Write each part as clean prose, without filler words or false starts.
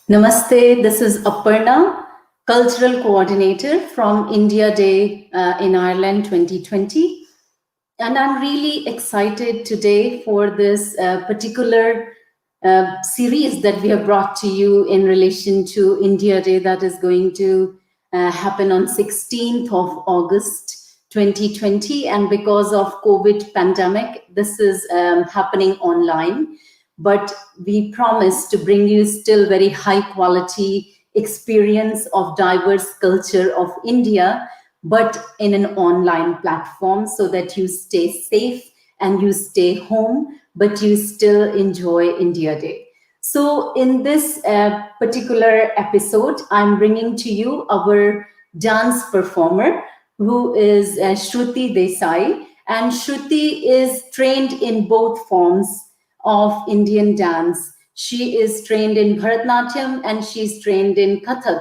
Namaste, this is Aparna, Cultural Coordinator from India Day in Ireland 2020. And I'm really excited today for this particular series that we have brought to you in relation to India Day that is going to happen on 16th of August 2020. And because of COVID pandemic, this is happening online. But we promise to bring you still very high quality experience of diverse culture of India, but in an online platform so that you stay safe and you stay home, but you still enjoy India Day. So in this particular episode, I'm bringing to you our dance performer who is Shruti Desai. And Shruti is trained in both forms of Indian dance. She is trained in Bharatnatyam and she's trained in Kathak.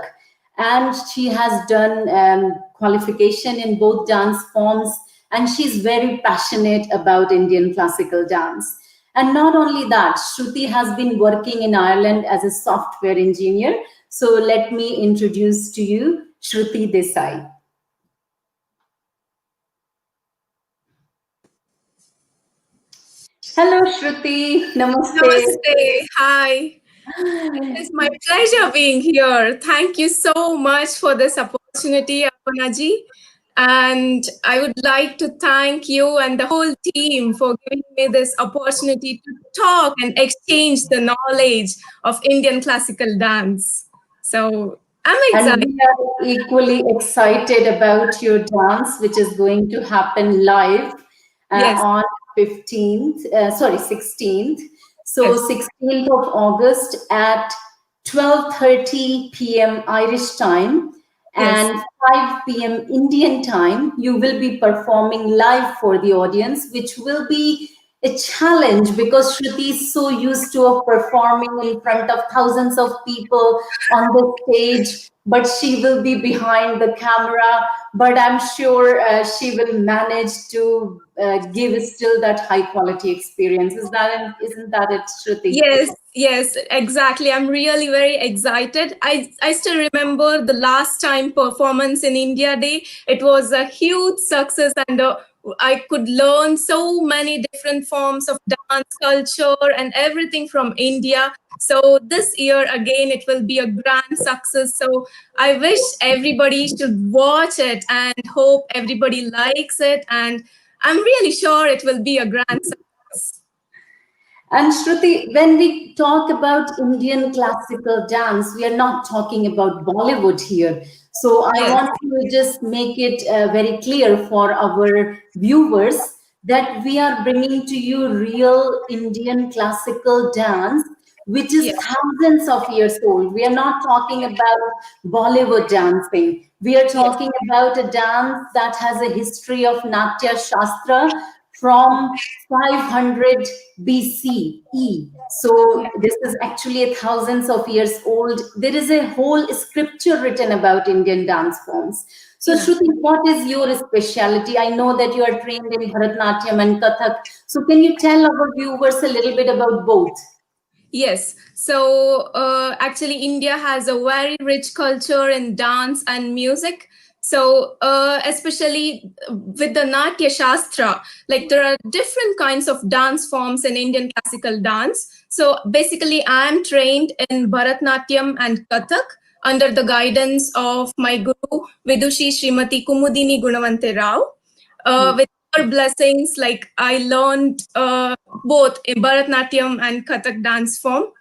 And she has done qualification in both dance forms, and she's very passionate about Indian classical dance. And not only that, Shruti has been working in Ireland as a software engineer. So let me introduce to you Shruti Desai. Hello, Shruti. Namaste. Namaste. Hi. It's my pleasure being here. Thank you so much for this opportunity, Apanaji. And I would like to thank you and the whole team for giving me this opportunity to talk and exchange the knowledge of Indian classical dance. So I'm And excited. we are equally excited about your dance, which is going to happen live Yes. on 16th. So Yes. 16th of August at 12:30 p.m. Irish time Yes. and 5 p.m. Indian time. You will be performing live for the audience, which will be a challenge because Shruti is so used to of performing in front of thousands of people on the stage, but she will be behind the camera. But I'm sure she will manage to give still that high quality experience. Isn't that it, Shruti? Yes, exactly. I'm really very excited. I still remember the last time performance in India Day. It was a huge success, and I could learn so many different forms of dance culture and everything from India. So this year again, it will be a grand success. So I wish everybody should watch it and hope everybody likes it. And I'm really sure it will be a grand success. And Shruti, when we talk about Indian classical dance, we are not talking about Bollywood here. So I Yes. want to just make it very clear for our viewers that we are bringing to you real Indian classical dance, which is Yes. thousands of years old. We are not talking about Bollywood dancing. We are Yes. talking about a dance that has a history of Natya Shastra from 500 BCE. So this is actually thousands of years old. There is a whole scripture written about Indian dance forms. So Yeah. Shruti, what is your specialty? I know that you are trained in Bharatnatyam and Kathak. So can you tell our viewers a little bit about both? Yes. So actually, India has a very rich culture in dance and music. So especially with the Natya Shastra, like there are different kinds of dance forms in Indian classical dance. So basically, I am trained in Bharatnatyam and Kathak under the guidance of my guru Vidushi Srimati Kumudini Gunavante Rao. With her blessings, like I learned both in Bharatnatyam and Kathak dance form.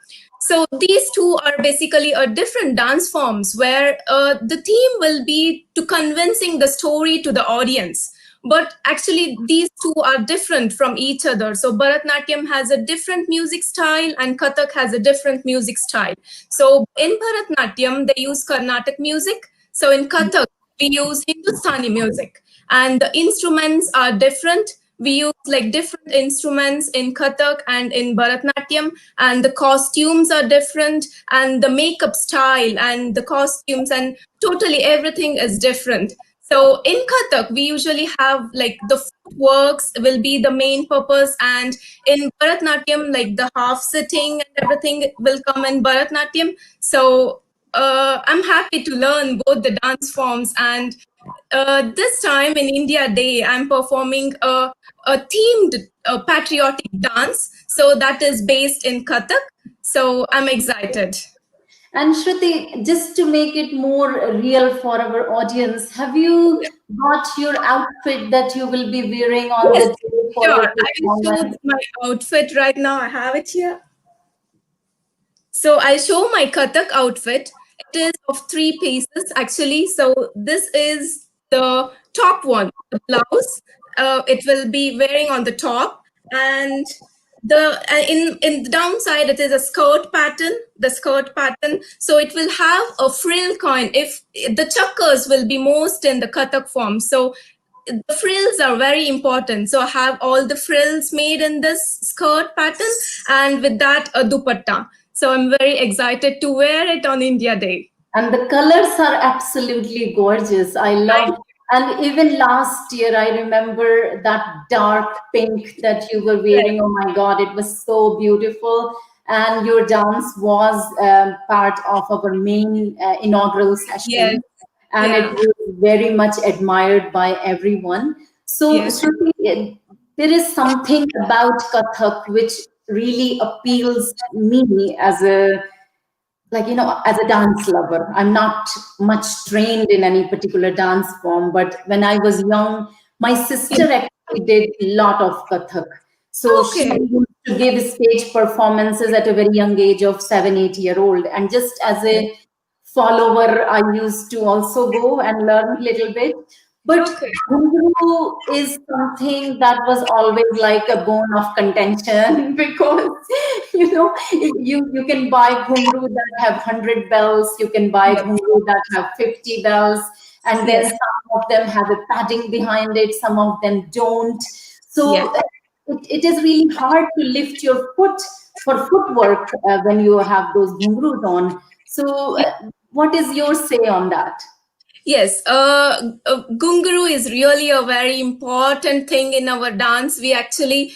So these two are basically a different dance forms where the theme will be to convincing the story to the audience. But actually, these two are different from each other. So Bharatnatyam has a different music style and Kathak has a different music style. So in Bharatnatyam, they use Carnatic music. So in Kathak, we use Hindustani music, and the instruments are different. We use like different instruments in Kathak and in Bharatnatyam, and the costumes are different, and the makeup style and the costumes and totally everything is different. So in Kathak, we usually have like the footworks will be the main purpose, and in Bharatnatyam, like the half sitting and everything will come in Bharatnatyam. So I'm happy to learn both the dance forms, and this time in India Day, I'm performing a themed patriotic dance. So that is based in Kathak. So I'm excited. And Shruti, just to make it more real for our audience, have you got your outfit that you will be wearing on the Yes, day for sure. your I will performance? choose my outfit right now. I have it here. So I'll show my Kathak outfit. It is of three pieces actually. So this is the top one, the blouse. It will be wearing on the top, and the in the downside it is a skirt pattern. The skirt pattern. So it will have a frill coin. If the chukkers will be most in the Kathak form. So the frills are very important. So I have all the frills made in this skirt pattern, and with that a dupatta. So I'm very excited to wear it on India Day. And the colors are absolutely gorgeous. I Thank love, and even last year, I remember that dark pink that you were you. wearing. Oh my God, it was so beautiful. And your dance was part of our main inaugural Yes, session, and it yeah, was very much admired by everyone. So, yes, Shruti, there is something about Kathak which really appeals me as a, like, as a dance lover. I'm not much trained in any particular dance form, but when I was young, my yes. sister actually did a lot of Kathak. So she Okay, used to give stage performances at a very young age of 7 8 year old, and just as a follower, I used to also go and learn a little bit. But okay, Ghungroo is something that was always like a bone of contention because you can buy ghungroo that have 100 bells, you can buy yes, ghungroo that have 50 bells, and then yes, some of them have a padding behind it, some of them don't. yes. So it is really hard to lift your foot for footwork when you have those ghungroos on. So what is your say on that? Yes, Gunguru is really a very important thing in our dance. We actually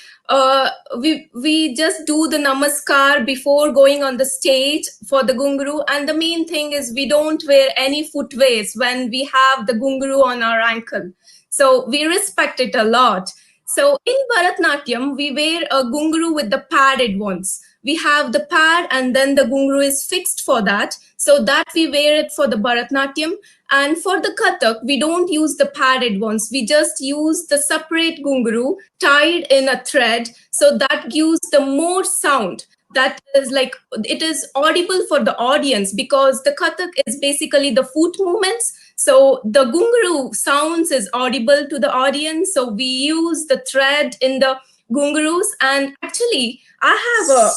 we just do the namaskar before going on the stage for the Gunguru, and the main thing is we don't wear any footwears when we have the Gunguru on our ankle. So we respect it a lot. So in Bharatnatyam, we wear a Gunguru with the padded ones. We have the pad, and then the Gunguru is fixed for that. So that we wear it for the Bharatnatyam. And for the Kathak, we don't use the padded ones. We just use the separate Gunguru tied in a thread. So that gives the more sound. That is like, it is audible for the audience because the Kathak is basically the foot movements. So the Gunguru sounds is audible to the audience. So we use the thread in the Gungurus. And actually, I have a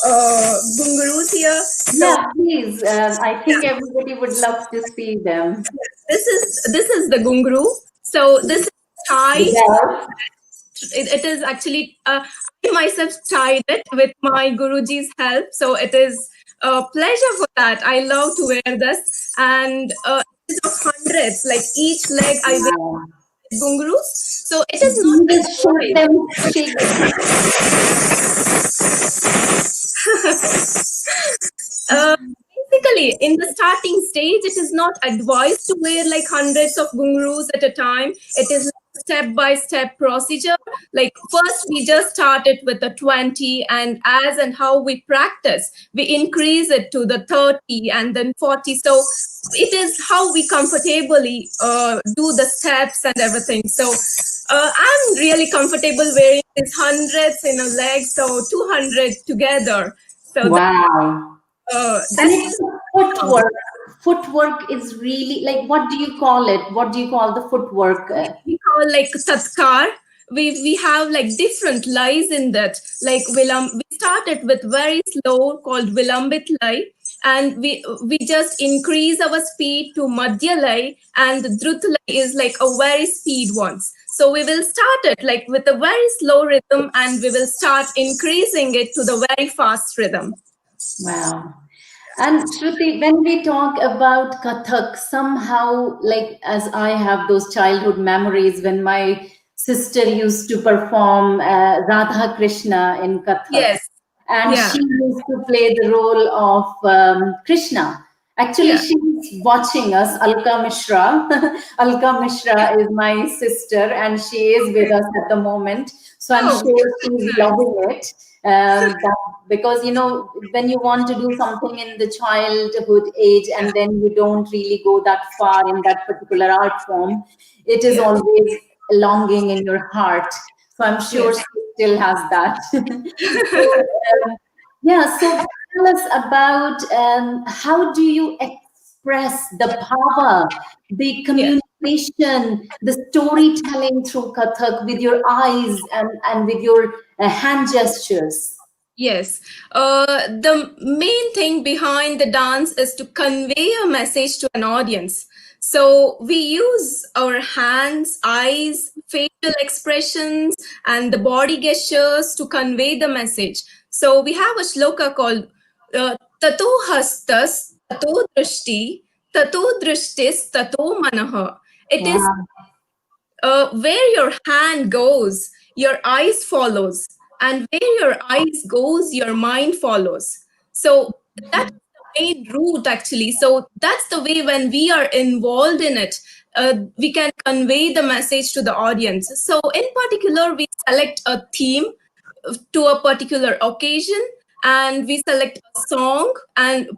Gungurus here. So Yeah, please. I think everybody would love to see them. this is the gungru. So this is The tied. bells. It is actually I myself tied it with my guruji's help. So it is a pleasure for that. I love to wear this, and it is of hundreds. Like each leg, I wear Wow. gungrus. So it is Can not you a just shake choice. them, shake them? Uh, Basically, in the starting stage, it is not advised to wear like hundreds of gungurus at a time. It is like step by step procedure. Like first, we just started with the 20, and as and how we practice, we increase it to the 30 and then 40. So it is how we comfortably do the steps and everything. So I'm really comfortable wearing these hundreds in a leg, so 200 together. So Wow. And this it's is the footwork. Footwork is really like, what do you call it? What do you call the footwork? we call like tatkar. We have like different lies in that. Like we started with very slow called vilambit lay, and we just increase our speed to madhya lay, and drut lay is like a very speed ones. So we will start it like with a very slow rhythm, and we will start increasing it to the very fast rhythm. Wow. And Shruti, when we talk about Kathak, somehow, like as I have those childhood memories when my sister used to perform Radha Krishna in Kathak, Yes. and Yeah. she used to play the role of Krishna. Actually, Yeah. she's watching us, Alka Mishra. Alka Mishra is my sister, and she is with Okay. us at the moment. So I'm Oh, sure she's nice. loving it. Because when you want to do something in the childhood age and then you don't really go that far in that particular art form, it is Yeah. always a longing in your heart. So I'm sure Yes. she still has that. So, yeah, so tell us about how do you express the power, the Yeah. communication, the storytelling through Kathak with your eyes and with your hand gestures? Yes. The main thing behind the dance is to convey a message to an audience. So we use our hands, eyes, facial expressions, and the body gestures to convey the message. So we have a shloka called Tato Hastas, Tato Drishti, Tato Drishtis, Tato Manaha. It is Wow. where your hand goes, your eyes follows, and where your eyes goes, your mind follows. So that's the main route actually. So that's the way when we are involved in it, we can convey the message to the audience. So in particular, we select a theme to a particular occasion, and we select a song and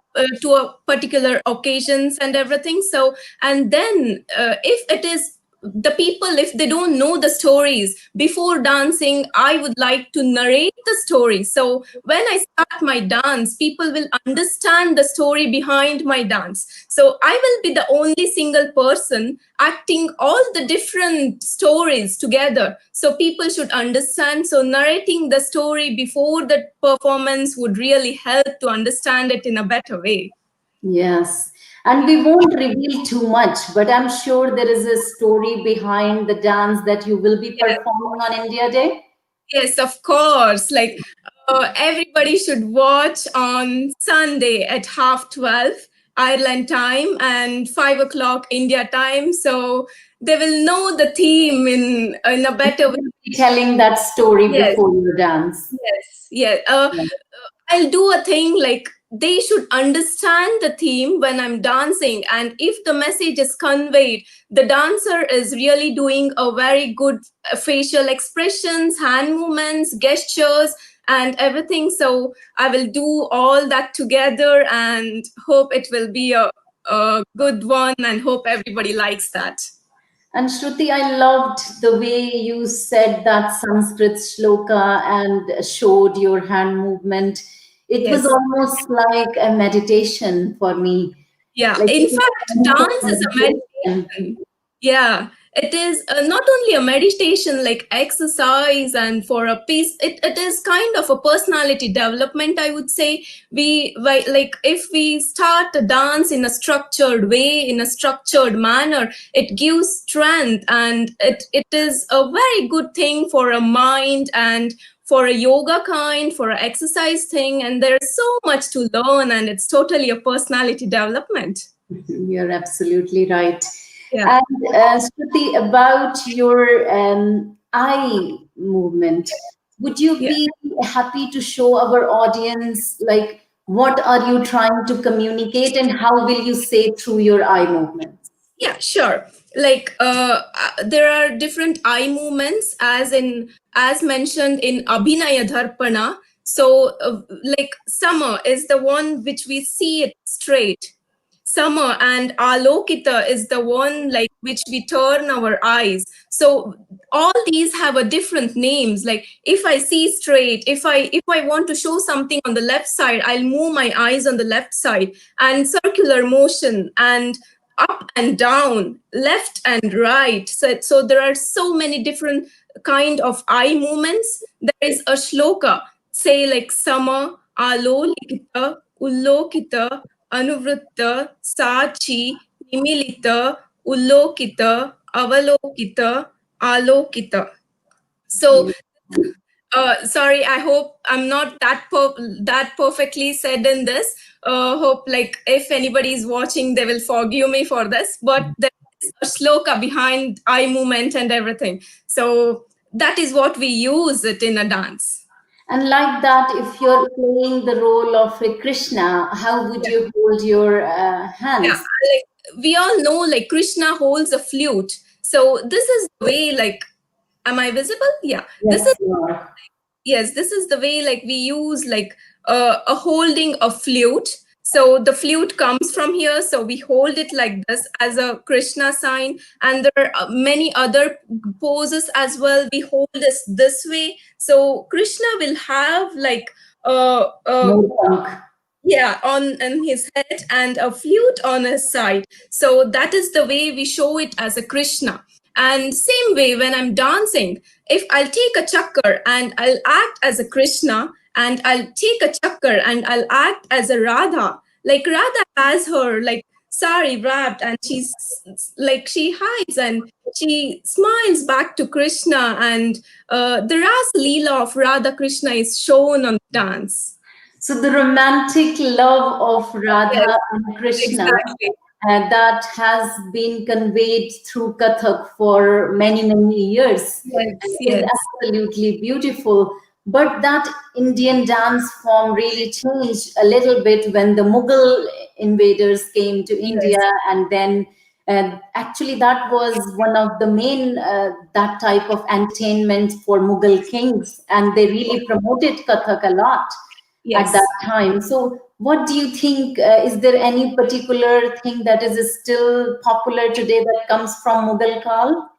to a particular occasions and everything. So and then if it is the people, if they don't know the stories before dancing, I would like to narrate the story. So when I start my dance, people will understand the story behind my dance. So I will be the only single person acting all the different stories together. So people should understand. So narrating the story before the performance would really help to understand it in a better way. Yes. And we won't reveal too much, but I'm sure there is a story behind the dance that you will be Yes. performing on India Day. Yes, of course. Like everybody should watch on Sunday at 12:30 Ireland time and 5 o'clock India time. So they will know the theme in a You better way. will be telling that story Yes. before your dance. Yes, yeah. Yeah. I'll do a thing like they should understand the theme when I'm dancing, and if the message is conveyed, the dancer is really doing a very good facial expressions, hand movements, gestures, and everything. So I will do all that together and hope it will be a good one, and hope everybody likes that. And Shruti, I loved the way you said that Sanskrit shloka and showed your hand movement. It was Yes. almost like a meditation for me. Yeah. Like In it was fact, a kind of dance is a meditation. meditation. Yeah, it is not only a meditation like exercise and for a peace, it is kind of a personality development, I would say. Like if we start a dance in a structured way, in a structured manner, it gives strength, and it is a very good thing for a mind and for a yoga kind, for an exercise thing. And there's so much to learn, and it's totally a personality development. You're absolutely right. Yeah. And Shruti, about your eye movement, would you Yeah. be happy to show our audience like what are you trying to communicate and how will you say through your eye movements? Yeah, sure. Like there are different eye movements, as mentioned in Abhinaya Dharpana. So, like summer is the one which we see it straight. Summer and Alokita is the one like which we turn our eyes. So all these have a different names. Like if I see straight, if I want to show something on the left side, I'll move my eyes on the left side, and circular motion and up and down, left and right. So there are so many different kind of eye movements. There is a shloka, say like sama, alolikita, ullokita, anuvritta, sachi, nimilita, ullokita, avalokita, alokita. So sorry, I hope I'm not that perfectly said in this, hope like if anybody is watching, they will forgive me for this. But there is a shloka behind eye movement and everything. So that is what we use it in a dance. And like that, if you're playing the role of a Krishna, how would Yeah, you hold your yeah. hands? Like we all know, like Krishna holds a flute. So this is the way. Like, am I visible? Yeah. This is Yes, you are. Yes, this is the way like we use like a holding a flute. So the flute comes from here, so we hold it like this as a Krishna sign, and there are many other poses as well. We hold this way, so Krishna will have like a No punk. yeah, on his head and a flute on his side. So that is the way we show it as a Krishna. And same way when I'm dancing, if I'll take a chakkar and I'll act as a Krishna, and I'll take a chakkar and I'll act as a Radha. Like Radha has her like sari wrapped, and she's like she hides and she smiles back to Krishna, and the Ras Leela of Radha Krishna is shown on the dance. So the romantic love of Yes, Radha and Krishna exactly. that has been conveyed through Kathak for many, many years Yes, is yes, absolutely beautiful. But that Indian dance form really changed a little bit when the Mughal invaders came to India, yes, and then actually that was one of the main that type of entertainment for Mughal kings, and they really promoted Kathak a lot at that yes. time. So, what do you think? Is there any particular thing that is still popular today that comes from Mughal Kal?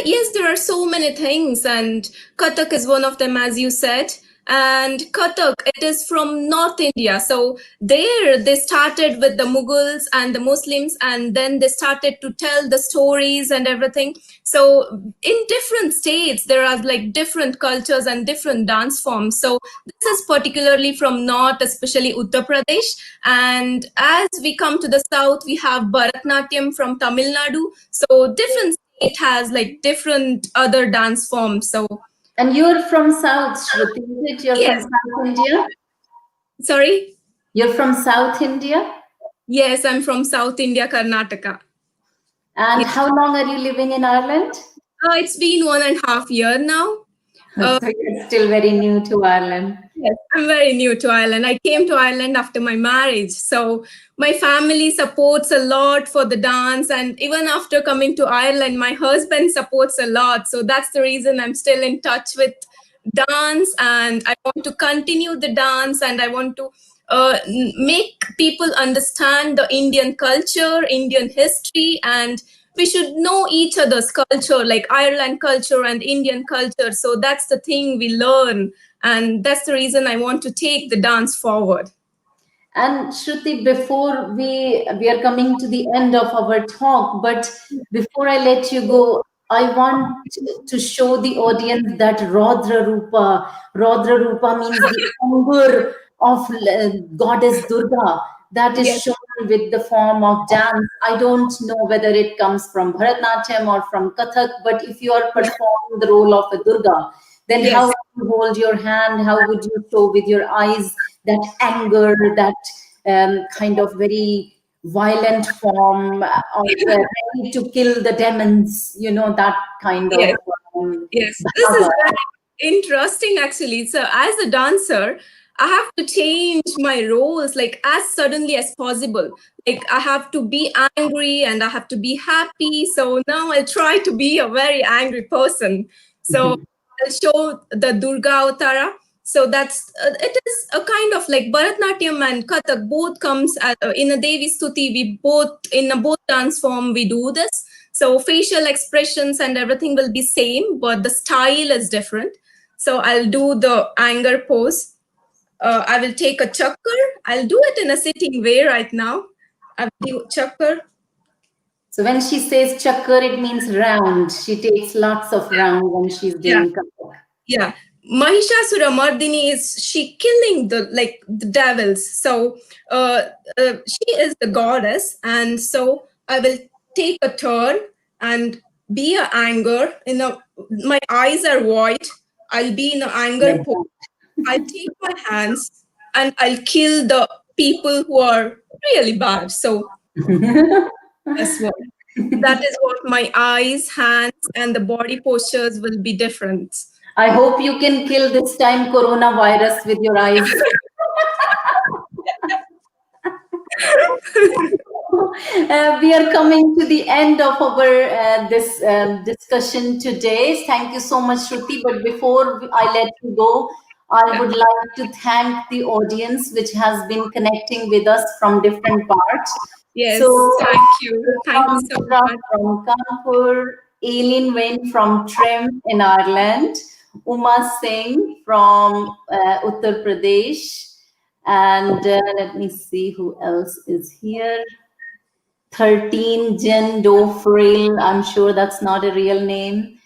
Yes, there are so many things, and Kathak is one of them, as you said. And Kathak, it is from North India. So there they started with the Mughals and the Muslims, and then they started to tell the stories and everything. So in different states, there are like different cultures and different dance forms. So this is particularly from North, especially Uttar Pradesh. And as we come to the South, we have Bharatnatyam from Tamil Nadu. So different it has like different other dance forms. So And you're from South, Shruti, is it? You're from yes, South India? sorry. You're from South India? Yes, I'm from South India, Karnataka. And Yeah. how long are you living in Ireland? It's been 1.5 years now. Uh, So you're still very new to Ireland. Yes, I'm very new to Ireland. I came to Ireland after my marriage. So my family supports a lot for the dance. And even after coming to Ireland, my husband supports a lot. So that's the reason I'm still in touch with dance, and I want to continue the dance, and I want to make people understand the Indian culture, Indian history, and we should know each other's culture, like Ireland culture and Indian culture. So that's the thing we learn, and that's the reason I want to take the dance forward. And Shruti, before we are coming to the end of our talk, but before I let you go, I want to show the audience that Rodra Rupa. Rodra Rupa means the anger of goddess Durga that is Yes, shown with the form of dance. I don't know whether it comes from Bharatnatyam or from Kathak, but if you are performing the role of a Durga, then how yes, would you hold your hand? How would you show with your eyes that anger, that kind of very violent form of ready to kill the demons, that kind of yes. um, Yes, this is bhava. very interesting actually. So, as a dancer, I have to change my roles like as suddenly as possible. Like, I have to be angry and I have to be happy. So, now I'll try to be a very angry person. So, I'll show the Durga Avatara. So, that's it is a kind of like Bharatnatyam and Kathak both comes in a Devi Stuti. We both, in a both dance form, we do this. So facial expressions and everything will be same, but the style is different. So I'll do the anger pose. I will take a chakkar. I'll do it in a sitting way right now. I will do chakkar. So when she says chakkar, it means round. She takes lots of round when she's Yeah, doing kathak. yeah. Mahishasura Mardini is she killing the like the devils. So she is the goddess, and so I will take a turn and be a anger. My eyes are white. I'll be in an anger pose. I take my hands. and I'll kill the people who are really bad. So that's what. That is what my eyes, hands, and the body postures will be different. I hope you can kill this time coronavirus with your eyes. We are coming to the end of our this discussion today. Thank you so much, Shruti. But before I let you go, I Yeah. would like to thank the audience which has been connecting with us from different parts. So, Yes. Thank you. Thank you so Samudra much. from Kanpur, Aileen Wayne from Trim in Ireland, Uma Singh from Uttar Pradesh, and let me see who else is here. 13 Jen Doe Frail. I'm sure that's not a real name.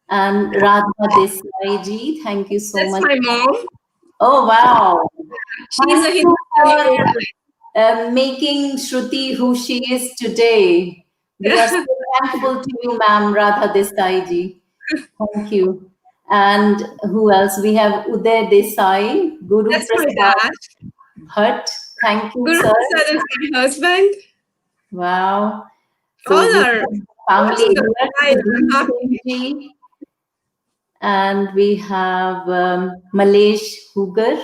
And Radha Desai ji, thank you so That's much. my mom. Oh, wow. She's Thank a you for Hindustani. making Shruti who she is today. We are so thankful to you, ma'am, Radha Desai ji. Thank you. And who else? We have Uday Desai, Guru That's my Prasad dad. Bhatt. Thank you, Guru sir. Prasad is my husband. Wow. So All we are have family watching the here, live. I'm Sudeep Singh happy. ji, and we have Malesh Hugar,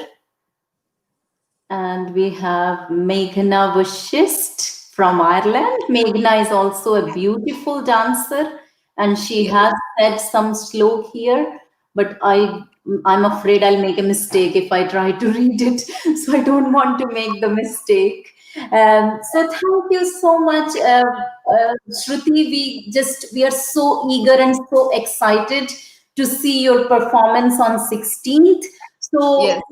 and we have Meghna Vashist from Ireland. Meghna is also a beautiful dancer, and she Yes. has said some slok here, but I'm afraid I'll make a mistake if I try to read it, so I don't want to make the mistake. So thank you so much, Shruti. We are so eager and so excited to see your performance on 16th. Yes. So,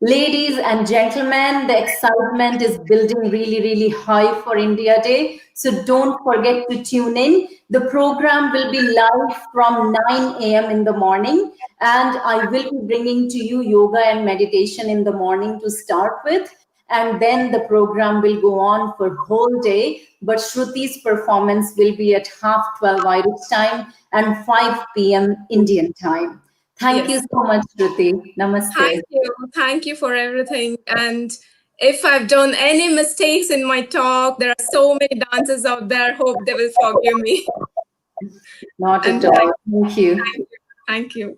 ladies and gentlemen, the excitement is building really, really high for India Day. So don't forget to tune in. The program will be live from 9 a.m. in the morning, and I will be bringing to you yoga and meditation in the morning to start with. And then the program will go on for whole day. But Shruti's performance will be at half 12 Irish time and 5 p.m. Indian time. Thank you Yes. so much, Shruti. Namaste. Thank you. Thank you for everything. And if I've done any mistakes in my talk, there are so many dancers out there. Hope they will forgive me. Not And at all. Thank you. thank you.